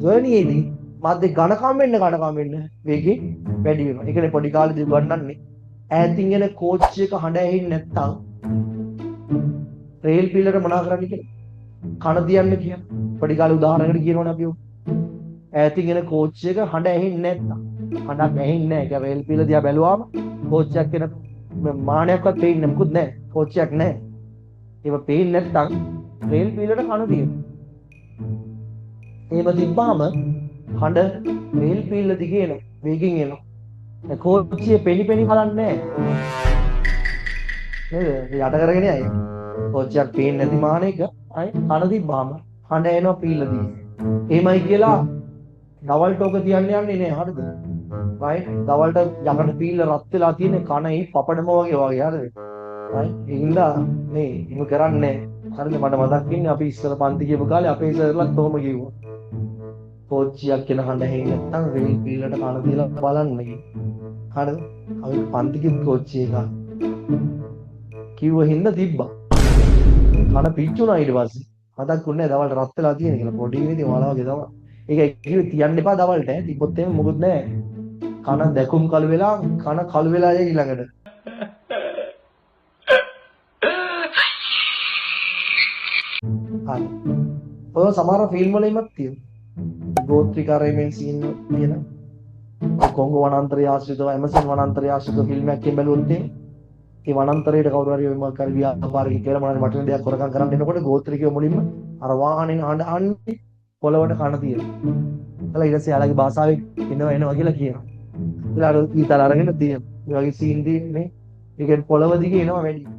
ජර්නියේදී මාධ්‍ය ඝනකම් වෙන්න වේගෙ වැඩි වෙනවා. ඒ කියන්නේ පොඩි කාලේදී උගන්වන්නේ ඈතින් එන කෝච්චි එක හඬ ඇහෙන්නේ නැත්තම් රේල් පිල්ලට මොනා කරන්නේ කියලා. කන තියන්න කියන. පොඩි කාලේ උදාහරණයකට කියනවනේ අපි ඔය. ඈතින් එන කෝච්චි එක හඬ ඇහෙන්නේ නැත්තම්. හඬක් ඇහෙන්නේ නැහැ. ඒක රේල් පිල්ල දිහා බැලුවාම කෝච්චියක් එන මානයක්වත් පේන්නේ මොකුත් නැහැ. කෝච්චියක් නැහැ. ඒක පේන්නේ නැත්තම් රේල් පිල්ලට කන තියෙනවා. එහෙම තිබ්බාම හඬ රේල් පිල්ල දිගේ එන වේගෙන් එනවා. ඒ කෝච්චිය පෙනි බලන්නේ නැහැ. නේද? යට කරගෙන යයි. කෝච්චියක් පේන්නේ නැති මානෙක අය කන තිබ්බාම හඬ එනවා පිල්ල දිගේ. එහෙමයි කියලා දවල්ට ඔක තියන්න යන්නේ නෑ. හරිද? රයිට්. දවල්ට යකඩ පිල්ල රත් වෙලා තියෙන කනේ පපඩම වගේ හරිද? රයිට්. ඒකින්ද මේ එහෙම කරන්නේ හරිද? මට මතක් ඉන්නේ අපි ඉස්සර පන්ති ගියපු කාලේ අපේ සර්ලත් කොහොම කිව්වා. කෝච්චියක් කියන හඬ ඇහෙන්නේ නැත්නම් රේල් පිල්ලට කන තියලා බලන්න කිව්වා. හරිද? අපි පන්ති ගිහපු කෝච්චි එක කිව්ව හින්දා තිබ්බා. කන පිච්චුණා ඊට පස්සේ. මතක්ුන්නේ නැහැ දවල්ට රත් වෙලා තියෙන කියලා. පොඩි ඉවිදී ඔයාලා වගේ තමයි. ඒක කිව්වේ තියන්න එපා දවල්ට ඈ. තිබ්බොත් එහෙම මොකුත් නැහැ. කන දැකුම් කළු වෙලා කන කළු වෙලා යයි ඊළඟට. හරි. ඔය සමහර ෆිල්ම් වල ඉමත් තියෙනවා. ගෝත්‍රිකාරයෙන් සීන් තියෙන. කොංගෝ වනාන්තරය ආශ්‍රිතව ඇමසන් වනාන්තරය ආශ්‍රිතව ෆිල්ම් එකක් බැලුවොත් ඒ වනාන්තරයට කවුරු හරි ඔය මොකක් හරි ව්‍යාපාරික කියලා මොනවාරි වටින දෙයක් කරගම් කරන්න එනකොට ගෝත්‍රිකයෝ මුලින්ම අර වාහනේ අඬන්නේ පොළවට කන තියෙනවා. එතලා ඊට පස්සේ යාළගේ භාෂාවෙන් එනවා කියලා කියනවා. ඊළඟ ඊතල අරගෙන තියෙනවා. මේ වගේ සීන් තියෙන්නේ. ඒකෙන් පොළව දිගේ එනවා වැඩි.